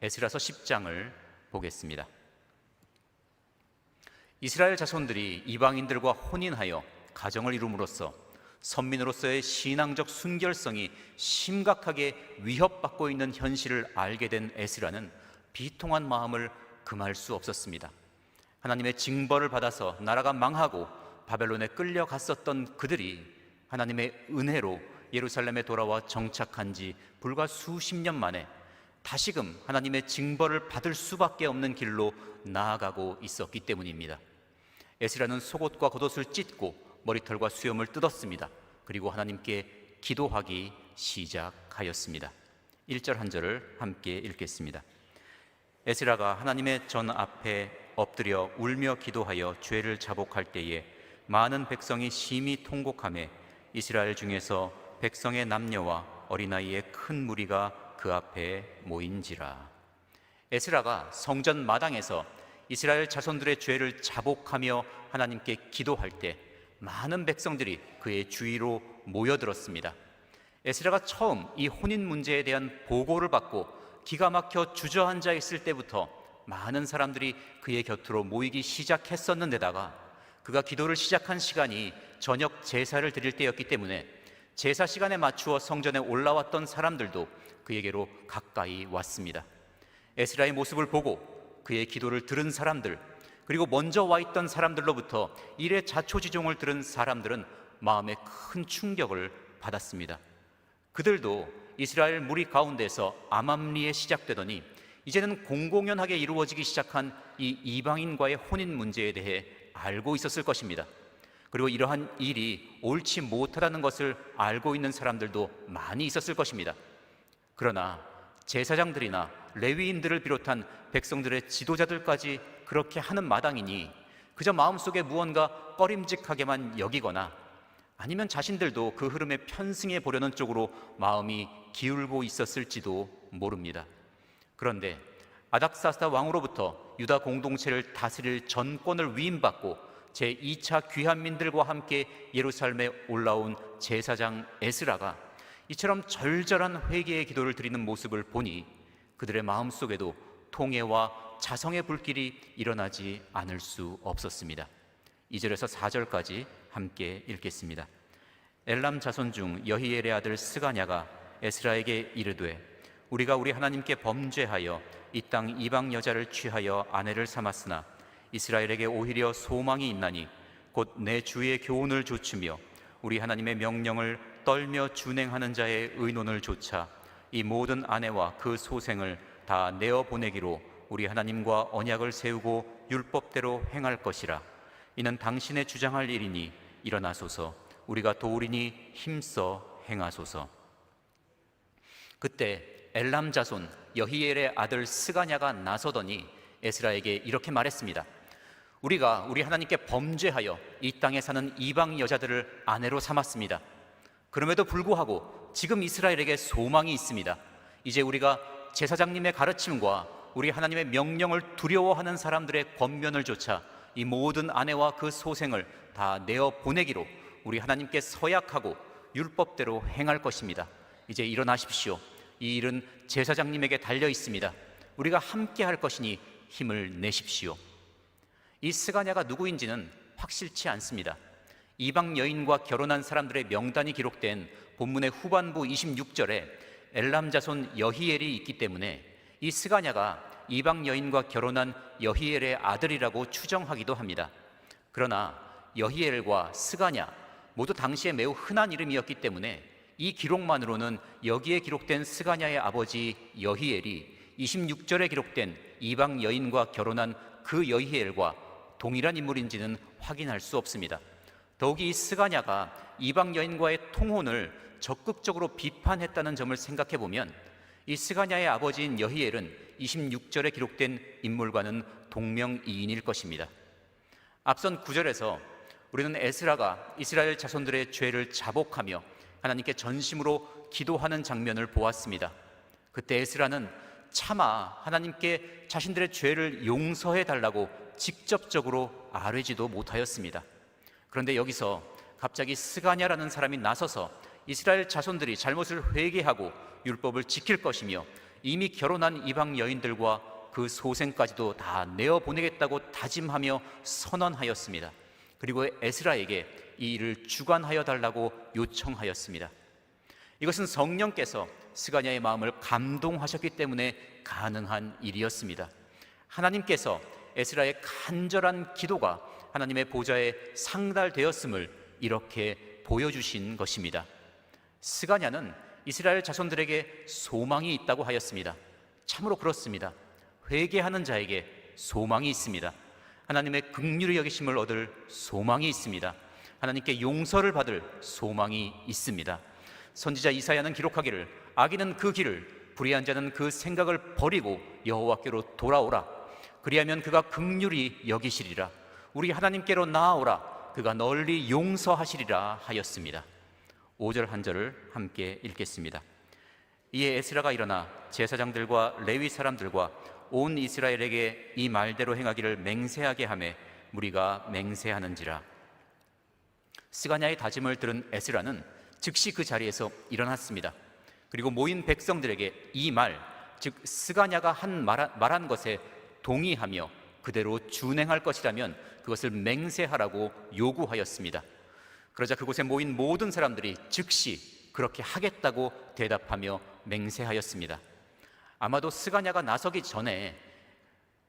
에스라서 10장을 보겠습니다. 이스라엘 자손들이 이방인들과 혼인하여 가정을 이룸으로써 선민으로서의 신앙적 순결성이 심각하게 위협받고 있는 현실을 알게 된 에스라는 비통한 마음을 금할 수 없었습니다. 하나님의 징벌을 받아서 나라가 망하고 바벨론에 끌려갔었던 그들이 하나님의 은혜로 예루살렘에 돌아와 정착한 지 불과 수십 년 만에 다시금 하나님의 징벌을 받을 수밖에 없는 길로 나아가고 있었기 때문입니다. 에스라는 속옷과 겉옷을 찢고 머리털과 수염을 뜯었습니다. 그리고 하나님께 기도하기 시작하였습니다. 1절 한 절을 함께 읽겠습니다. 에스라가 하나님의 전 앞에 엎드려 울며 기도하여 죄를 자복할 때에 많은 백성이 심히 통곡하며 이스라엘 중에서 백성의 남녀와 어린아이의 큰 무리가 그 앞에 모인지라. 에스라가 성전 마당에서 이스라엘 자손들의 죄를 자복하며 하나님께 기도할 때 많은 백성들이 그의 주위로 모여들었습니다. 에스라가 처음 이 혼인 문제에 대한 보고를 받고 기가 막혀 주저앉아 있을 때부터 많은 사람들이 그의 곁으로 모이기 시작했었는데다가 그가 기도를 시작한 시간이 저녁 제사를 드릴 때였기 때문에 제사 시간에 맞추어 성전에 올라왔던 사람들도 그에게로 가까이 왔습니다. 에스라의 모습을 보고 그의 기도를 들은 사람들, 그리고 먼저 와 있던 사람들로부터 일의 자초지종을 들은 사람들은 마음에 큰 충격을 받았습니다. 그들도 이스라엘 무리 가운데서 암암리에 시작되더니 이제는 공공연하게 이루어지기 시작한 이 이방인과의 혼인 문제에 대해 알고 있었을 것입니다. 그리고 이러한 일이 옳지 못하다는 것을 알고 있는 사람들도 많이 있었을 것입니다. 그러나 제사장들이나 레위인들을 비롯한 백성들의 지도자들까지 그렇게 하는 마당이니 그저 마음속에 무언가 꺼림직하게만 여기거나 아니면 자신들도 그 흐름에 편승해 보려는 쪽으로 마음이 기울고 있었을지도 모릅니다. 그런데 아닥사스다 왕으로부터 유다 공동체를 다스릴 전권을 위임받고 제2차 귀환민들과 함께 예루살렘에 올라온 제사장 에스라가 이처럼 절절한 회개의 기도를 드리는 모습을 보니 그들의 마음속에도 통회와 자성의 불길이 일어나지 않을 수 없었습니다. 2절에서 4절까지 함께 읽겠습니다. 엘람 자손 중 여히엘의 아들 스가냐가 에스라에게 이르되 우리가 우리 하나님께 범죄하여 이 땅 이방 여자를 취하여 아내를 삼았으나 이스라엘에게 오히려 소망이 있나니 곧 내 주의 교훈을 조치며 우리 하나님의 명령을 떨며 준행하는 자의 의논을 조차 이 모든 아내와 그 소생을 다 내어보내기로 우리 하나님과 언약을 세우고 율법대로 행할 것이라. 이는 당신의 주장할 일이니 일어나소서. 우리가 도우리니 힘써 행하소서. 그때 엘람 자손 여히엘의 아들 스가냐가 나서더니 에스라에게 이렇게 말했습니다. 우리가 우리 하나님께 범죄하여 이 땅에 사는 이방 여자들을 아내로 삼았습니다. 그럼에도 불구하고 지금 이스라엘에게 소망이 있습니다. 이제 우리가 제사장님의 가르침과 우리 하나님의 명령을 두려워하는 사람들의 권면을 조차 이 모든 아내와 그 소생을 다 내어 보내기로 우리 하나님께 서약하고 율법대로 행할 것입니다. 이제 일어나십시오. 이 일은 제사장님에게 달려 있습니다. 우리가 함께 할 것이니 힘을 내십시오. 이 스가냐가 누구인지는 확실치 않습니다. 이방 여인과 결혼한 사람들의 명단이 기록된 본문의 후반부 26절에 엘람 자손 여히엘이 있기 때문에 이 스가냐가 이방 여인과 결혼한 여히엘의 아들이라고 추정하기도 합니다. 그러나 여히엘과 스가냐 모두 당시에 매우 흔한 이름이었기 때문에 이 기록만으로는 여기에 기록된 스가냐의 아버지 여히엘이 26절에 기록된 이방 여인과 결혼한 그 여히엘과 동일한 인물인지는 확인할 수 없습니다. 더욱이 이 스가냐가 이방 여인과의 통혼을 적극적으로 비판했다는 점을 생각해 보면 이 스가냐의 아버지인 여히엘은 26절에 기록된 인물과는 동명이인일 것입니다. 앞선 9절에서 우리는 에스라가 이스라엘 자손들의 죄를 자복하며 하나님께 전심으로 기도하는 장면을 보았습니다. 그때 에스라는 차마 하나님께 자신들의 죄를 용서해 달라고 직접적으로 아뢰지도 못하였습니다. 그런데 여기서 갑자기 스가냐라는 사람이 나서서 이스라엘 자손들이 잘못을 회개하고 율법을 지킬 것이며 이미 결혼한 이방 여인들과 그 소생까지도 다 내어보내겠다고 다짐하며 선언하였습니다. 그리고 에스라에게 이 일을 주관하여 달라고 요청하였습니다. 이것은 성령께서 스가랴의 마음을 감동하셨기 때문에 가능한 일이었습니다. 하나님께서 에스라의 간절한 기도가 하나님의 보좌에 상달되었음을 이렇게 보여주신 것입니다. 스가랴는 이스라엘 자손들에게 소망이 있다고 하였습니다. 참으로 그렇습니다. 회개하는 자에게 소망이 있습니다. 하나님의 긍휼히 여기심을 얻을 소망이 있습니다. 하나님께 용서를 받을 소망이 있습니다. 선지자 이사야는 기록하기를 악인은 그 길을, 불의한 자는 그 생각을 버리고 여호와께로 돌아오라. 그리하면 그가 긍휼히 여기시리라. 우리 하나님께로 나아오라. 그가 널리 용서하시리라 하였습니다. 5절 한 절을 함께 읽겠습니다. 이에 에스라가 일어나 제사장들과 레위 사람들과 온 이스라엘에게 이 말대로 행하기를 맹세하게 하매 무리가 맹세하는지라. 스가랴의 다짐을 들은 에스라는 즉시 그 자리에서 일어났습니다. 그리고 모인 백성들에게 이 말, 즉 스가랴가 말한 것에 동의하며 그대로 준행할 것이라면 그것을 맹세하라고 요구하였습니다. 그러자 그곳에 모인 모든 사람들이 즉시 그렇게 하겠다고 대답하며 맹세하였습니다. 아마도 스가랴가 나서기 전에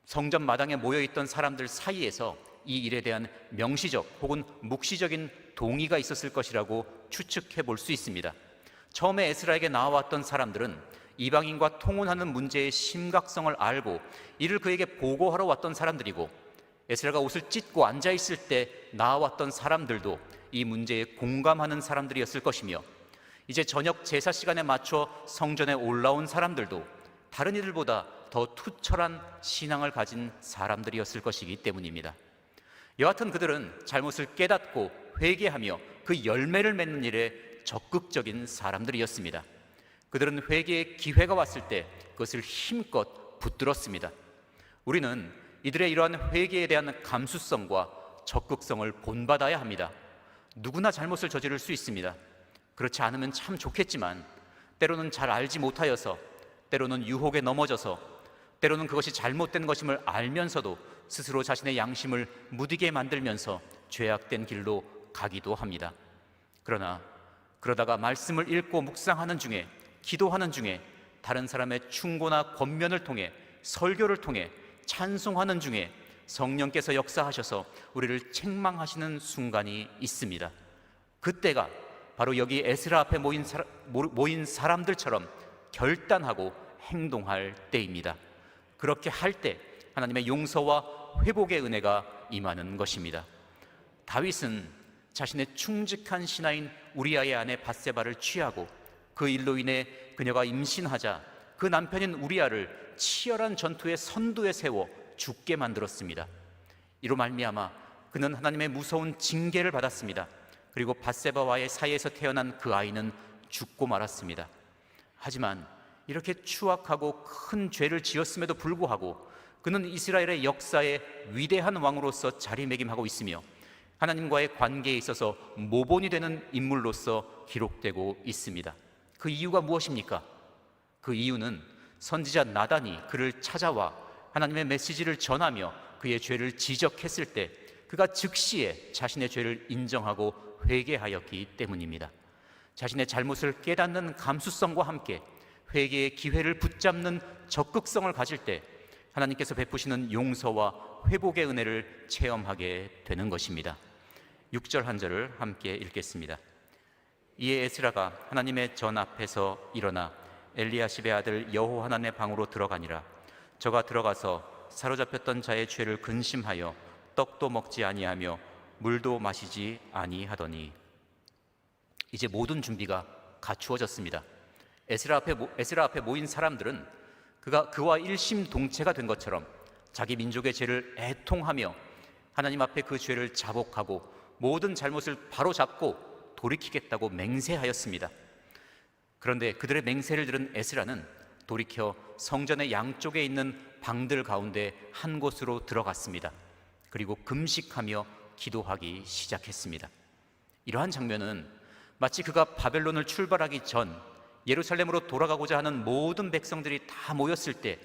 성전 마당에 모여있던 사람들 사이에서 이 일에 대한 명시적 혹은 묵시적인 동의가 있었을 것이라고 추측해 볼 수 있습니다. 처음에 에스라에게 나와왔던 사람들은 이방인과 통혼하는 문제의 심각성을 알고 이를 그에게 보고하러 왔던 사람들이고, 에스라가 옷을 찢고 앉아있을 때 나와왔던 사람들도 이 문제에 공감하는 사람들이었을 것이며, 이제 저녁 제사 시간에 맞춰 성전에 올라온 사람들도 다른 이들보다 더 투철한 신앙을 가진 사람들이었을 것이기 때문입니다. 여하튼 그들은 잘못을 깨닫고 회개하며 그 열매를 맺는 일에 적극적인 사람들이었습니다. 그들은 회개의 기회가 왔을 때 그것을 힘껏 붙들었습니다. 우리는 이들의 이러한 회개에 대한 감수성과 적극성을 본받아야 합니다. 누구나 잘못을 저지를 수 있습니다. 그렇지 않으면 참 좋겠지만 때로는 잘 알지 못하여서, 때로는 유혹에 넘어져서, 때로는 그것이 잘못된 것임을 알면서도 스스로 자신의 양심을 무디게 만들면서 죄악된 길로 가기도 합니다. 그러다가 말씀을 읽고 묵상하는 중에, 기도하는 중에, 다른 사람의 충고나 권면을 통해, 설교를 통해, 찬송하는 중에 성령께서 역사하셔서 우리를 책망하시는 순간이 있습니다. 그때가 바로 여기 에스라 앞에 모인 사람들처럼 결단하고 행동할 때입니다. 그렇게 할 때 하나님의 용서와 회복의 은혜가 임하는 것입니다. 다윗은 자신의 충직한 신하인 우리아의 아내 밧세바를 취하고 그 일로 인해 그녀가 임신하자 그 남편인 우리아를 치열한 전투의 선두에 세워 죽게 만들었습니다. 이로 말미암아 그는 하나님의 무서운 징계를 받았습니다. 그리고 밧세바와의 사이에서 태어난 그 아이는 죽고 말았습니다. 하지만 이렇게 추악하고 큰 죄를 지었음에도 불구하고 그는 이스라엘의 역사에 위대한 왕으로서 자리매김하고 있으며 하나님과의 관계에 있어서 모본이 되는 인물로서 기록되고 있습니다. 그 이유가 무엇입니까? 그 이유는 선지자 나단이 그를 찾아와 하나님의 메시지를 전하며 그의 죄를 지적했을 때 그가 즉시에 자신의 죄를 인정하고 회개하였기 때문입니다. 자신의 잘못을 깨닫는 감수성과 함께 회개의 기회를 붙잡는 적극성을 가질 때 하나님께서 베푸시는 용서와 회복의 은혜를 체험하게 되는 것입니다. 6절 한 절을 함께 읽겠습니다. 이에 에스라가 하나님의 전 앞에서 일어나 엘리야십의 아들 여호하난의 방으로 들어가니라. 저가 들어가서 사로잡혔던 자의 죄를 근심하여 떡도 먹지 아니하며 물도 마시지 아니하더니. 이제 모든 준비가 갖추어졌습니다. 에스라 앞에 모인 사람들은 그와 일심동체가 된 것처럼 자기 민족의 죄를 애통하며 하나님 앞에 그 죄를 자복하고 모든 잘못을 바로잡고 돌이키겠다고 맹세하였습니다. 그런데 그들의 맹세를 들은 에스라는 돌이켜 성전의 양쪽에 있는 방들 가운데 한 곳으로 들어갔습니다. 그리고 금식하며 기도하기 시작했습니다. 이러한 장면은 마치 그가 바벨론을 출발하기 전 예루살렘으로 돌아가고자 하는 모든 백성들이 다 모였을 때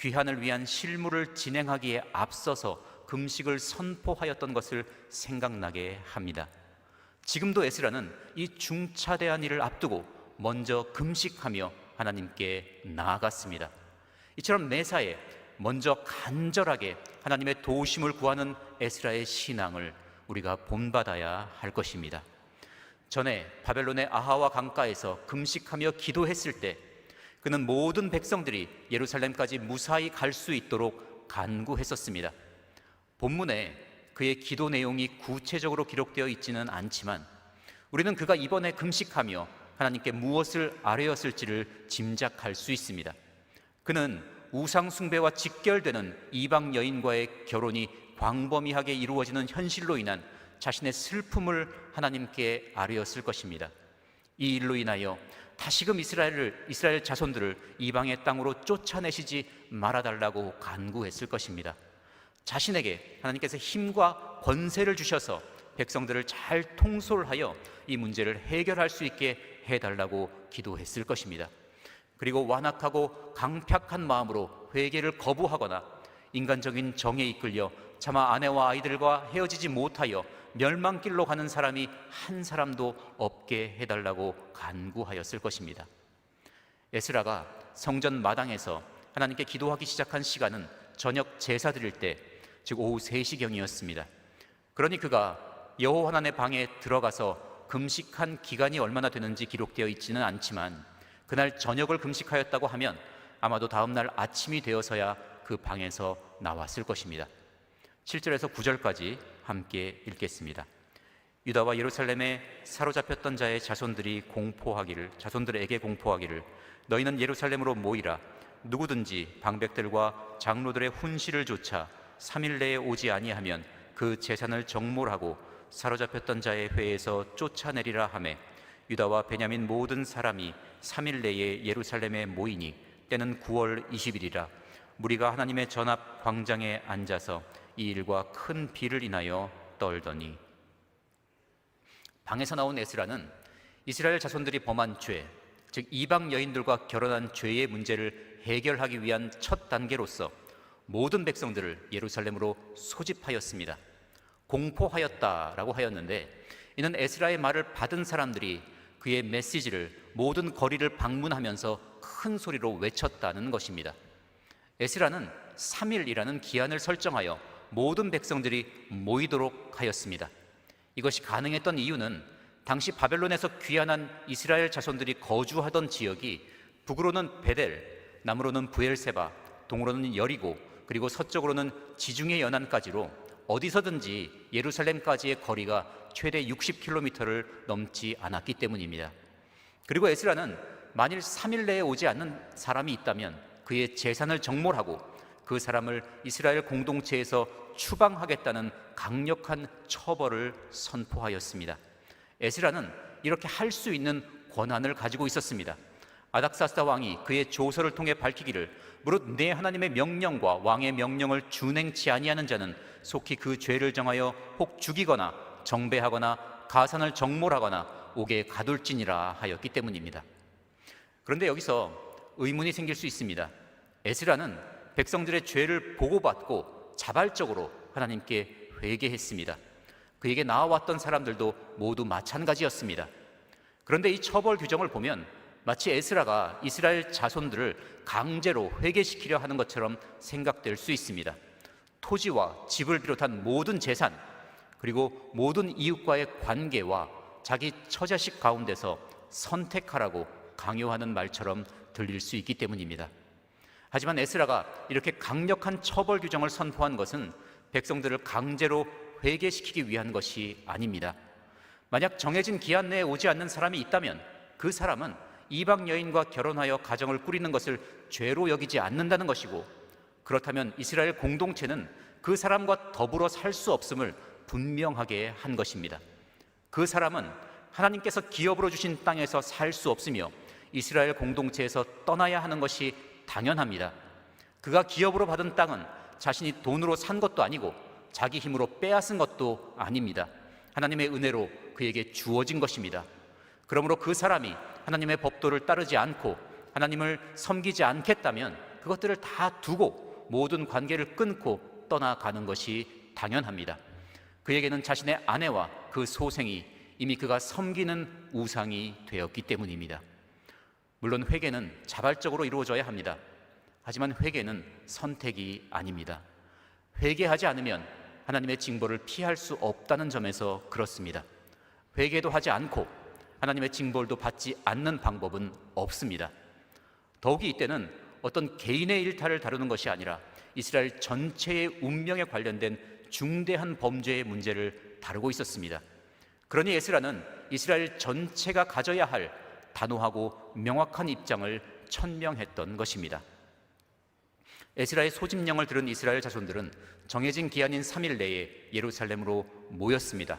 귀환을 위한 실무를 진행하기에 앞서서 금식을 선포하였던 것을 생각나게 합니다. 지금도 에스라는 이 중차대한 일을 앞두고 먼저 금식하며 하나님께 나아갔습니다. 이처럼 매사에 먼저 간절하게 하나님의 도우심을 구하는 에스라의 신앙을 우리가 본받아야 할 것입니다. 전에 바벨론의 아하와 강가에서 금식하며 기도했을 때 그는 모든 백성들이 예루살렘까지 무사히 갈 수 있도록 간구했었습니다. 본문에 그의 기도 내용이 구체적으로 기록되어 있지는 않지만 우리는 그가 이번에 금식하며 하나님께 무엇을 아뢰었을지를 짐작할 수 있습니다. 그는 우상 숭배와 직결되는 이방 여인과의 결혼이 광범위하게 이루어지는 현실로 인한 자신의 슬픔을 하나님께 아뢰었을 것입니다. 이 일로 인하여 다시금 이스라엘 자손들을 이방의 땅으로 쫓아내시지 말아달라고 간구했을 것입니다. 자신에게 하나님께서 힘과 권세를 주셔서 백성들을 잘 통솔하여 이 문제를 해결할 수 있게 해달라고 기도했을 것입니다. 그리고 완악하고 강팍한 마음으로 회개를 거부하거나 인간적인 정에 이끌려 차마 아내와 아이들과 헤어지지 못하여 멸망길로 가는 사람이 한 사람도 없게 해달라고 간구하였을 것입니다. 에스라가 성전 마당에서 하나님께 기도하기 시작한 시간은 저녁 제사 드릴 때, 즉 오후 3시경이었습니다. 그러니 그가 여호와 하나님의 방에 들어가서 금식한 기간이 얼마나 되는지 기록되어 있지는 않지만 그날 저녁을 금식하였다고 하면 아마도 다음 날 아침이 되어서야 그 방에서 나왔을 것입니다. 7절에서 9절까지 함께 읽겠습니다. 유다와 예루살렘에 사로잡혔던 자의 자손들에게 공포하기를 너희는 예루살렘으로 모이라. 누구든지 방백들과 장로들의 훈시를 조차 3일 내에 오지 아니하면 그 재산을 정몰하고 사로잡혔던 자의 회에서 쫓아내리라 하매 유다와 베냐민 모든 사람이 3일 내에 예루살렘에 모이니 때는 9월 20일이라. 무리가 하나님의 전합 광장에 앉아서 이 일과 큰 비를 인하여 떨더니. 방에서 나온 에스라는 이스라엘 자손들이 범한 죄, 즉 이방 여인들과 결혼한 죄의 문제를 해결하기 위한 첫 단계로서 모든 백성들을 예루살렘으로 소집하였습니다. 공포하였다라고 하였는데 이는 에스라의 말을 받은 사람들이 그의 메시지를 모든 거리를 방문하면서 큰 소리로 외쳤다는 것입니다. 에스라는 3일이라는 기한을 설정하여 모든 백성들이 모이도록 하였습니다. 이것이 가능했던 이유는 당시 바벨론에서 귀환한 이스라엘 자손들이 거주하던 지역이 북으로는 베델, 남으로는 브엘세바, 동으로는 여리고, 그리고 서쪽으로는 지중해 연안까지로 어디서든지 예루살렘까지의 거리가 최대 60km를 넘지 않았기 때문입니다. 그리고 에스라는 만일 3일 내에 오지 않는 사람이 있다면 그의 재산을 정몰하고 그 사람을 이스라엘 공동체에서 추방하겠다는 강력한 처벌을 선포하였습니다. 에스라는 이렇게 할 수 있는 권한을 가지고 있었습니다. 아닥사스다 왕이 그의 조서를 통해 밝히기를 무릇 내 하나님의 명령과 왕의 명령을 준행치 아니하는 자는 속히 그 죄를 정하여 혹 죽이거나 정배하거나 가산을 정몰하거나 옥에 가둘지니라 하였기 때문입니다. 그런데 여기서 의문이 생길 수 있습니다. 에스라는 백성들의 죄를 보고받고 자발적으로 하나님께 회개했습니다. 그에게 나와왔던 사람들도 모두 마찬가지였습니다. 그런데 이 처벌 규정을 보면 마치 에스라가 이스라엘 자손들을 강제로 회개시키려 하는 것처럼 생각될 수 있습니다. 토지와 집을 비롯한 모든 재산, 그리고 모든 이웃과의 관계와 자기 처자식 가운데서 선택하라고 강요하는 말처럼 들릴 수 있기 때문입니다. 하지만 에스라가 이렇게 강력한 처벌 규정을 선포한 것은 백성들을 강제로 회개시키기 위한 것이 아닙니다. 만약 정해진 기한 내에 오지 않는 사람이 있다면 그 사람은 이방 여인과 결혼하여 가정을 꾸리는 것을 죄로 여기지 않는다는 것이고, 그렇다면 이스라엘 공동체는 그 사람과 더불어 살 수 없음을 분명하게 한 것입니다. 그 사람은 하나님께서 기업으로 주신 땅에서 살 수 없으며 이스라엘 공동체에서 떠나야 하는 것이 당연합니다. 그가 기업으로 받은 땅은 자신이 돈으로 산 것도 아니고 자기 힘으로 빼앗은 것도 아닙니다. 하나님의 은혜로 그에게 주어진 것입니다. 그러므로 그 사람이 하나님의 법도를 따르지 않고 하나님을 섬기지 않겠다면 그것들을 다 두고 모든 관계를 끊고 떠나가는 것이 당연합니다. 그에게는 자신의 아내와 그 소생이 이미 그가 섬기는 우상이 되었기 때문입니다. 물론 회개는 자발적으로 이루어져야 합니다. 하지만 회개는 선택이 아닙니다. 회개하지 않으면 하나님의 징벌을 피할 수 없다는 점에서 그렇습니다. 회개도 하지 않고 하나님의 징벌도 받지 않는 방법은 없습니다. 더욱이 이때는 어떤 개인의 일탈을 다루는 것이 아니라 이스라엘 전체의 운명에 관련된 중대한 범죄의 문제를 다루고 있었습니다. 그러니 에스라는 이스라엘 전체가 가져야 할 단호하고 명확한 입장을 천명했던 것입니다. 에스라의 소집령을 들은 이스라엘 자손들은 정해진 기한인 3일 내에 예루살렘으로 모였습니다.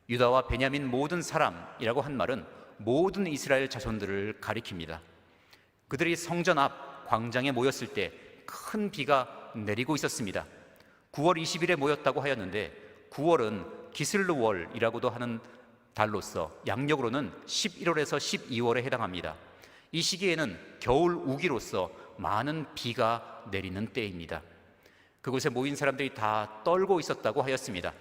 유다와 베냐민 모든 사람이라고 한 말은 모든 이스라엘 자손들을 가리킵니다. 그들이 성전 앞 광장에 모였을 때 큰 비가 내리고 있었습니다. 9월 20일에 모였다고 하였는데 9월은 기슬루월이라고도 하는 달로서 양력으로는 11월에서 12월에 해당합니다. 이 시기에는 겨울 우기로서 많은 비가 내리는 때입니다. 그곳에 모인 사람들이 다 떨고 있었다고 하였습니다.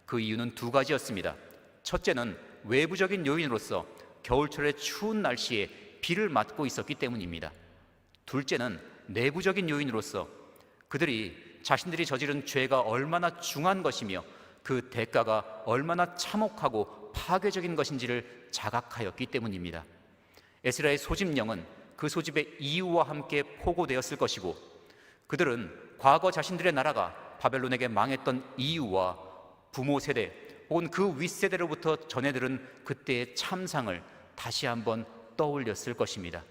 그 이유는 두 가지였습니다. 첫째는 외부적인 요인으로서 겨울철의 추운 날씨에 비를 맞고 있었기 때문입니다. 둘째는 내부적인 요인으로서 그들이 자신들이 저지른 죄가 얼마나 중한 것이며 그 대가가 얼마나 참혹하고 파괴적인 것인지를 자각하였기 때문입니다. 에스라의 소집령은 그 소집의 이유와 함께 포고되었을 것이고 그들은 과거 자신들의 나라가 바벨론에게 망했던 이유와 부모 세대 혹은 그 윗세대로부터 전해 들은 그때의 참상을 다시 한번 떠올렸을 것입니다.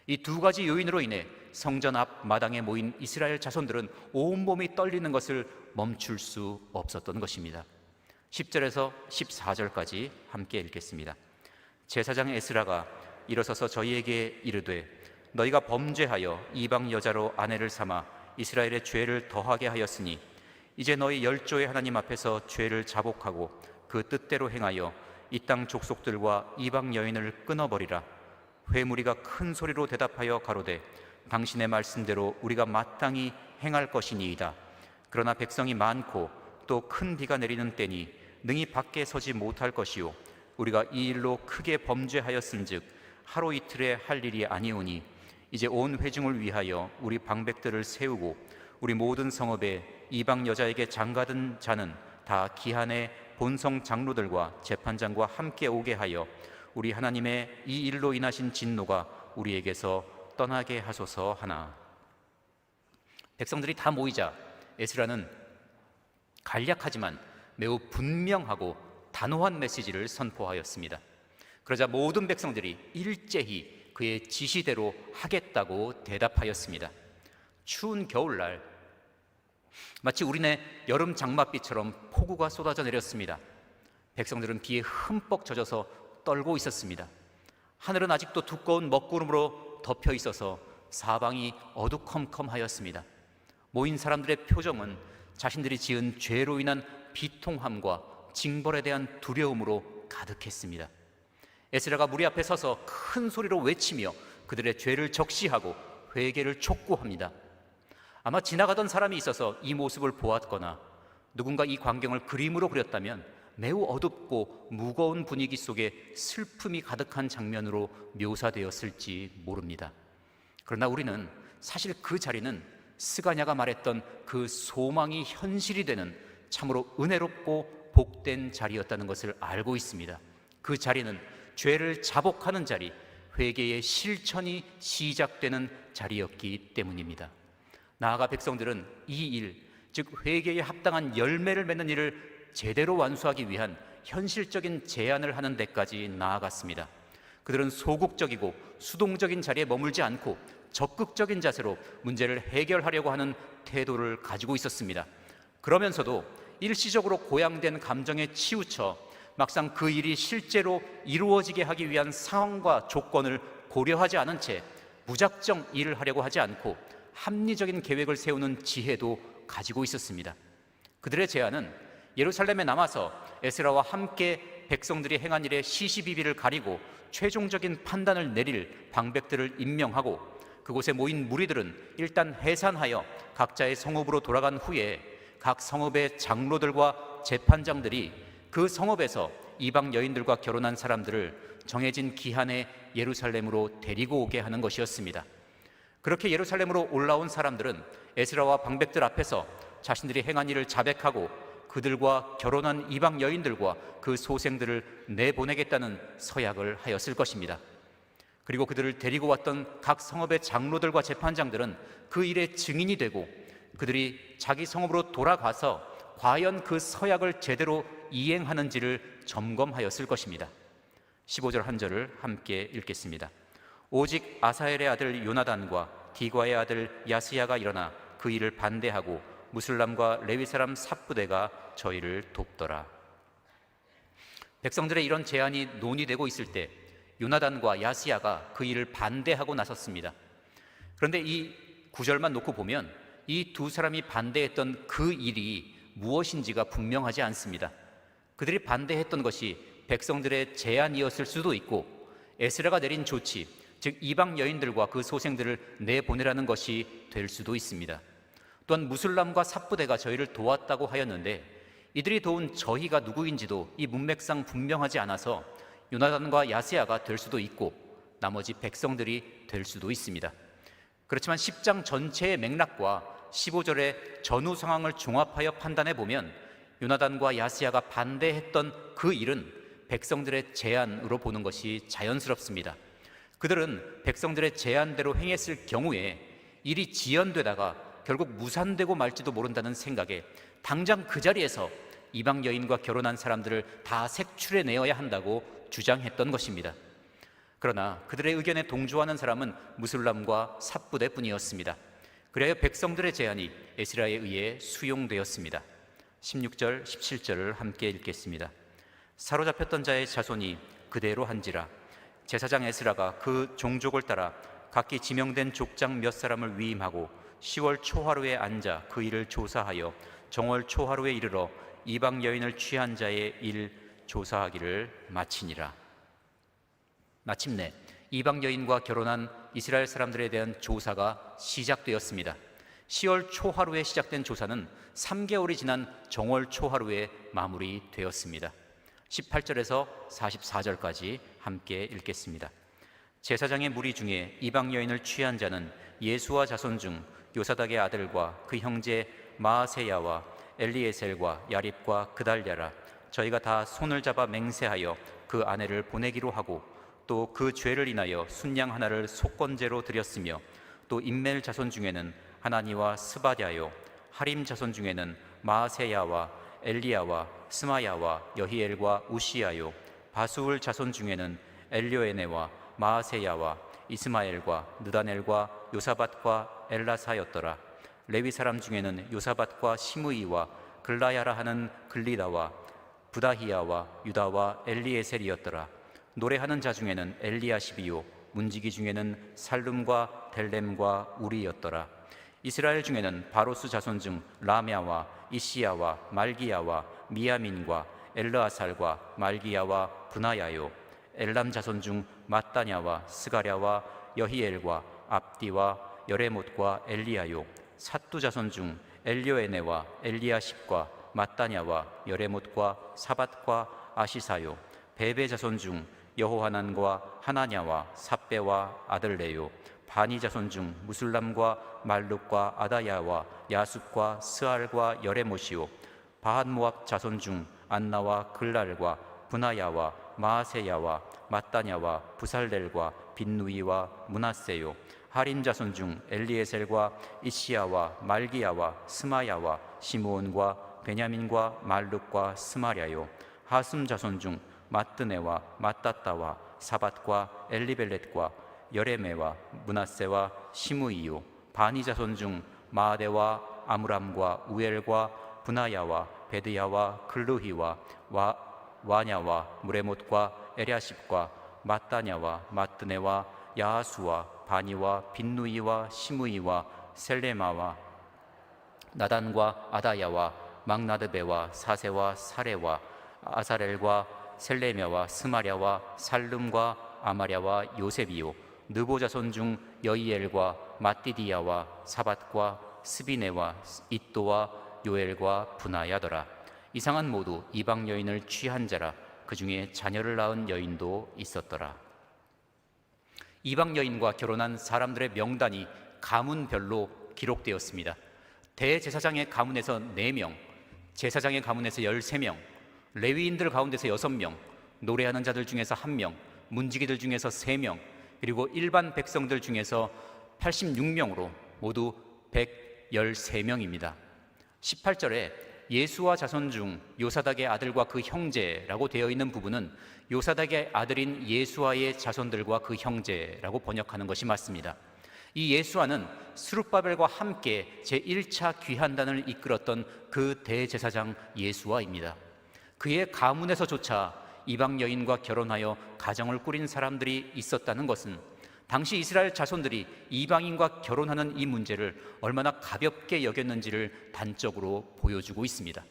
이 두 가지 요인으로 인해 성전 앞 마당에 모인 이스라엘 자손들은 온몸이 떨리는 것을 멈출 수 없었던 것입니다. 10절에서 14절까지 함께 읽겠습니다. 제사장 에스라가 일어서서 저희에게 이르되 너희가 범죄하여 이방 여자로 아내를 삼아 이스라엘의 죄를 더하게 하였으니 이제 너희 열조의 하나님 앞에서 죄를 자복하고 그 뜻대로 행하여 이 땅 족속들과 이방 여인을 끊어버리라. 회무리가 큰 소리로 대답하여 가로되 당신의 말씀대로 우리가 마땅히 행할 것이니이다. 그러나 백성이 많고 또 큰 비가 내리는 때니 능히 밖에 서지 못할 것이요 우리가 이 일로 크게 범죄하였은즉 하루 이틀에 할 일이 아니오니 이제 온 회중을 위하여 우리 방백들을 세우고 우리 모든 성읍에 이방 여자에게 장가든 자는 다 기한의 본성 장로들과 재판장과 함께 오게 하여 우리 하나님의 이 일로 인하신 진노가 우리에게서 떠나게 하소서 하나. 백성들이 다 모이자 에스라는 간략하지만 매우 분명하고 단호한 메시지를 선포하였습니다. 그러자 모든 백성들이 일제히 그의 지시대로 하겠다고 대답하였습니다. 추운 겨울날 마치 우리네 여름 장맛비처럼 폭우가 쏟아져 내렸습니다. 백성들은 비에 흠뻑 젖어서 떨고 있었습니다. 하늘은 아직도 두꺼운 먹구름으로 덮여 있어서 사방이 어두컴컴하였습니다. 모인 사람들의 표정은 자신들이 지은 죄로 인한 비통함과 징벌에 대한 두려움으로 가득했습니다. 에스라가 무리 앞에 서서 큰 소리로 외치며 그들의 죄를 적시하고 회개를 촉구합니다. 아마 지나가던 사람이 있어서 이 모습을 보았거나 누군가 이 광경을 그림으로 그렸다면 매우 어둡고 무거운 분위기 속에 슬픔이 가득한 장면으로 묘사되었을지 모릅니다. 그러나 우리는 사실 그 자리는 스가냐가 말했던 그 소망이 현실이 되는 참으로 은혜롭고 복된 자리였다는 것을 알고 있습니다. 그 자리는 죄를 자복하는 자리, 회개의 실천이 시작되는 자리였기 때문입니다. 나아가 백성들은 이 일, 즉 회개에 합당한 열매를 맺는 일을 제대로 완수하기 위한 현실적인 제안을 하는 데까지 나아갔습니다. 그들은 소극적이고 수동적인 자리에 머물지 않고 적극적인 자세로 문제를 해결하려고 하는 태도를 가지고 있었습니다. 그러면서도 일시적으로 고양된 감정에 치우쳐 막상 그 일이 실제로 이루어지게 하기 위한 상황과 조건을 고려하지 않은 채 무작정 일을 하려고 하지 않고 합리적인 계획을 세우는 지혜도 가지고 있었습니다. 그들의 제안은 예루살렘에 남아서 에스라와 함께 백성들이 행한 일의 시시비비를 가리고 최종적인 판단을 내릴 방백들을 임명하고, 그곳에 모인 무리들은 일단 해산하여 각자의 성읍으로 돌아간 후에 각 성읍의 장로들과 재판장들이 그 성읍에서 이방 여인들과 결혼한 사람들을 정해진 기한에 예루살렘으로 데리고 오게 하는 것이었습니다. 그렇게 예루살렘으로 올라온 사람들은 에스라와 방백들 앞에서 자신들이 행한 일을 자백하고 그들과 결혼한 이방 여인들과 그 소생들을 내보내겠다는 서약을 하였을 것입니다. 그리고 그들을 데리고 왔던 각 성읍의 장로들과 재판장들은 그 일의 증인이 되고 그들이 자기 성읍으로 돌아가서 과연 그 서약을 제대로 이행하는지를 점검하였을 것입니다. 15절 한 절을 함께 읽겠습니다. 오직 아사엘의 아들 요나단과 디과의 아들 야스야가 일어나 그 일을 반대하고 무슬람과 레위 사람 삽부대가 저희를 돕더라. 백성들의 이런 제안이 논의되고 있을 때 요나단과 야스야가 그 일을 반대하고 나섰습니다. 그런데 이 구절만 놓고 보면 이 두 사람이 반대했던 그 일이 무엇인지가 분명하지 않습니다. 그들이 반대했던 것이 백성들의 제안이었을 수도 있고 에스라가 내린 조치, 즉 이방 여인들과 그 소생들을 내보내라는 것이 될 수도 있습니다. 또한 무슬람과 삽부대가 저희를 도왔다고 하였는데 이들이 도운 저희가 누구인지도 이 문맥상 분명하지 않아서 요나단과 야스야가 될 수도 있고 나머지 백성들이 될 수도 있습니다. 그렇지만 10장 전체의 맥락과 15절의 전후 상황을 종합하여 판단해 보면 요나단과 야스야가 반대했던 그 일은 백성들의 제안으로 보는 것이 자연스럽습니다. 그들은 백성들의 제안대로 행했을 경우에 일이 지연되다가 결국 무산되고 말지도 모른다는 생각에 당장 그 자리에서 이방 여인과 결혼한 사람들을 다 색출해내어야 한다고 주장했던 것입니다. 그러나 그들의 의견에 동조하는 사람은 무슬람과 삽부대뿐이었습니다. 그래야 백성들의 제안이 에스라에 의해 수용되었습니다. 16절, 17절을 함께 읽겠습니다. 사로잡혔던 자의 자손이 그대로 한지라. 제사장 에스라가 그 종족을 따라 각기 지명된 족장 몇 사람을 위임하고 10월 초하루에 앉아 그 일을 조사하여 정월 초하루에 이르러 이방 여인을 취한 자의 일 조사하기를 마치니라. 마침내 이방 여인과 결혼한 이스라엘 사람들에 대한 조사가 시작되었습니다. 10월 초하루에 시작된 조사는 3개월이 지난 정월 초하루에 마무리되었습니다. 18절에서 44절까지 함께 읽겠습니다. 제사장의 무리 중에 이방 여인을 취한 자는 예수와 자손 중 요사닥의 아들과 그 형제 마아세야와 엘리에셀과 야립과 그달랴라. 저희가 다 손을 잡아 맹세하여 그 아내를 보내기로 하고 또 그 죄를 인하여 순양 하나를 속건제로 드렸으며 또 임멜 자손 중에는 하나니와 스바랴요 하림 자손 중에는 마아세야와 엘리야와 스마야와 여히엘과 우시야요 바수울 자손 중에는 엘료에네와 마아세야와 이스마엘과 느다넬과 요사밧과 엘라사였더라. 레위 사람 중에는 요사밧과 시므이와 글라야라 하는 글리다와 부다히야와 유다와 엘리에셀이었더라. 노래하는 자 중에는 엘리야십이요 문지기 중에는 살룸과 델렘과 우리였더라. 이스라엘 중에는 바로스 자손 중 라메아와 이시야와 말기야와 미야민과 엘르아살과 말기야와 분하야요 엘람 자손 중 마따냐와 스가랴와 여히엘과 압디와 여레못과 엘리야요 삿두 자손 중 엘료에네와 엘리야십과 마따냐와 여레못과 사밧과 아시사요 베베 자손 중 여호하난과 하나냐와 삽베와 아들레요 바니 자손 중 무슬람과 말룩과 아다야와 야숫과 스알과 여레못이요 바한모압 자손 중 안나와 글랄과 분하야와 마아세야와 마따냐와 부살렐과 빈누이와 문하세요 하림 자손 중 엘리에셀과 이시야와 말기야와 스마야와 시므온과 베냐민과 말룩과 스마랴요 하숨 자손 중 마뜨네와 마따따와 사밧과 엘리벨렛과 여레메와 문하세와 시므이요 바니 자손 중 마아데와 아므람과 우엘과 분하야와 베드야와 글루히와 와냐와 무레못과 에랴십과 마따냐와 마뜨네와 야하수와 바니와 빈누이와 시므이와 셀레마와 나단과 아다야와 막나드베와 사세와 사레와 아사렐과 셀레미아와 스마랴와 살름과 아마랴와 요셉이요 느보 자손 중 여이엘과 마띠디야와 사밧과 스비네와 잇도와 요엘과 분하야더라. 이상한 모두 이방 여인을 취한 자라. 그 중에 자녀를 낳은 여인도 있었더라. 이방 여인과 결혼한 사람들의 명단이 가문별로 기록되었습니다. 대제사장의 가문에서 4명, 제사장의 가문에서 13명, 레위인들 가운데서 6명, 노래하는 자들 중에서 1명, 문지기들 중에서 3명, 그리고 일반 백성들 중에서 86명으로 모두 113명입니다. 18절에 예수와 자손 중 요사닥의 아들과 그 형제라고 되어 있는 부분은 요사닥의 아들인 예수와의 자손들과 그 형제라고 번역하는 것이 맞습니다. 이 예수와는 스룹바벨과 함께 제1차 귀환단을 이끌었던 그 대제사장 예수와입니다. 그의 가문에서조차 이방 여인과 결혼하여 가정을 꾸린 사람들이 있었다는 것은 당시 이스라엘 자손들이 이방인과 결혼하는 이 문제를 얼마나 가볍게 여겼는지를 단적으로 보여주고 있습니다.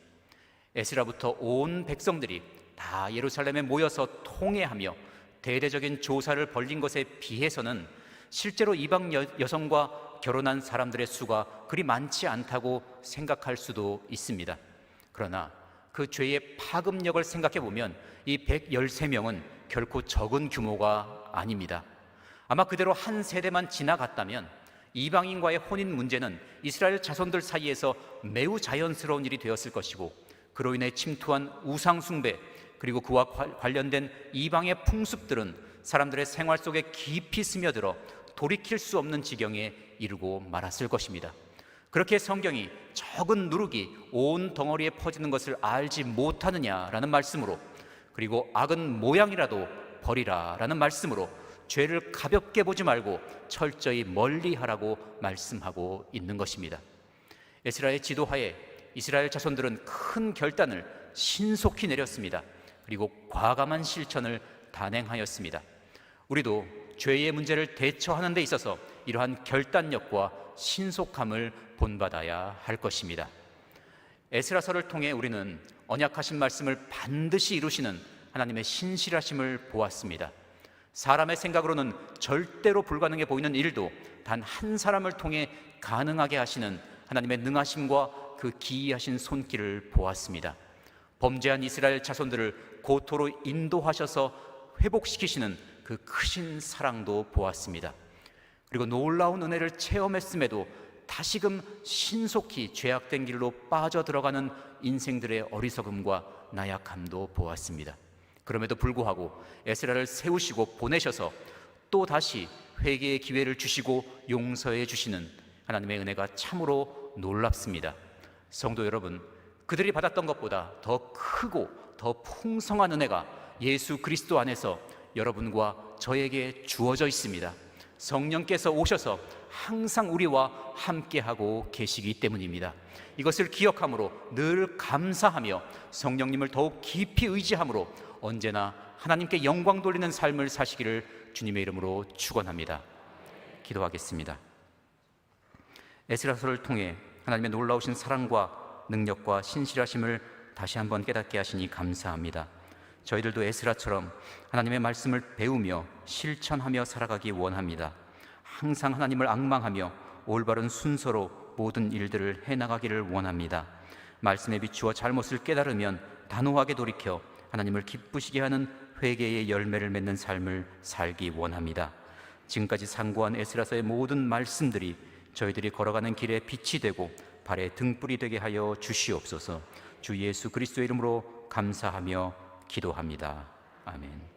에스라부터 온 백성들이 다 예루살렘에 모여서 통회하며 대대적인 조사를 벌린 것에 비해서는 실제로 이방 여성과 결혼한 사람들의 수가 그리 많지 않다고 생각할 수도 있습니다. 그러나 그 죄의 파급력을 생각해 보면 이 113명은 결코 적은 규모가 아닙니다. 아마 그대로 한 세대만 지나갔다면 이방인과의 혼인 문제는 이스라엘 자손들 사이에서 매우 자연스러운 일이 되었을 것이고, 그로 인해 침투한 우상 숭배 그리고 그와 관련된 이방의 풍습들은 사람들의 생활 속에 깊이 스며들어 돌이킬 수 없는 지경에 이르고 말았을 것입니다. 그렇게 성경이 적은 누룩이 온 덩어리에 퍼지는 것을 알지 못하느냐라는 말씀으로, 그리고 악은 모양이라도 버리라라는 말씀으로 죄를 가볍게 보지 말고 철저히 멀리하라고 말씀하고 있는 것입니다. 에스라의 지도하에 이스라엘 자손들은 큰 결단을 신속히 내렸습니다. 그리고 과감한 실천을 단행하였습니다. 우리도 죄의 문제를 대처하는 데 있어서 이러한 결단력과 신속함을 본받아야 할 것입니다. 에스라서를 통해 우리는 언약하신 말씀을 반드시 이루시는 하나님의 신실하심을 보았습니다. 사람의 생각으로는 절대로 불가능해 보이는 일도 단 한 사람을 통해 가능하게 하시는 하나님의 능하심과 그 기이하신 손길을 보았습니다. 범죄한 이스라엘 자손들을 고토로 인도하셔서 회복시키시는 그 크신 사랑도 보았습니다. 그리고 놀라운 은혜를 체험했음에도 다시금 신속히 죄악된 길로 빠져들어가는 인생들의 어리석음과 나약함도 보았습니다. 그럼에도 불구하고 에스라를 세우시고 보내셔서 또 다시 회개의 기회를 주시고 용서해 주시는 하나님의 은혜가 참으로 놀랍습니다. 성도 여러분, 그들이 받았던 것보다 더 크고 더 풍성한 은혜가 예수 그리스도 안에서 여러분과 저에게 주어져 있습니다. 성령께서 오셔서 항상 우리와 함께하고 계시기 때문입니다. 이것을 기억함으로 늘 감사하며 성령님을 더욱 깊이 의지함으로 언제나 하나님께 영광 돌리는 삶을 사시기를 주님의 이름으로 축원합니다. 기도하겠습니다. 에스라서를 통해 하나님의 놀라우신 사랑과 능력과 신실하심을 다시 한번 깨닫게 하시니 감사합니다. 저희들도 에스라처럼 하나님의 말씀을 배우며 실천하며 살아가기 원합니다. 항상 하나님을 앙망하며 올바른 순서로 모든 일들을 해나가기를 원합니다. 말씀에 비추어 잘못을 깨달으면 단호하게 돌이켜 하나님을 기쁘시게 하는 회개의 열매를 맺는 삶을 살기 원합니다. 지금까지 상고한 에스라서의 모든 말씀들이 저희들이 걸어가는 길에 빛이 되고 발에 등불이 되게 하여 주시옵소서. 주 예수 그리스도의 이름으로 감사하며 기도합니다. 아멘.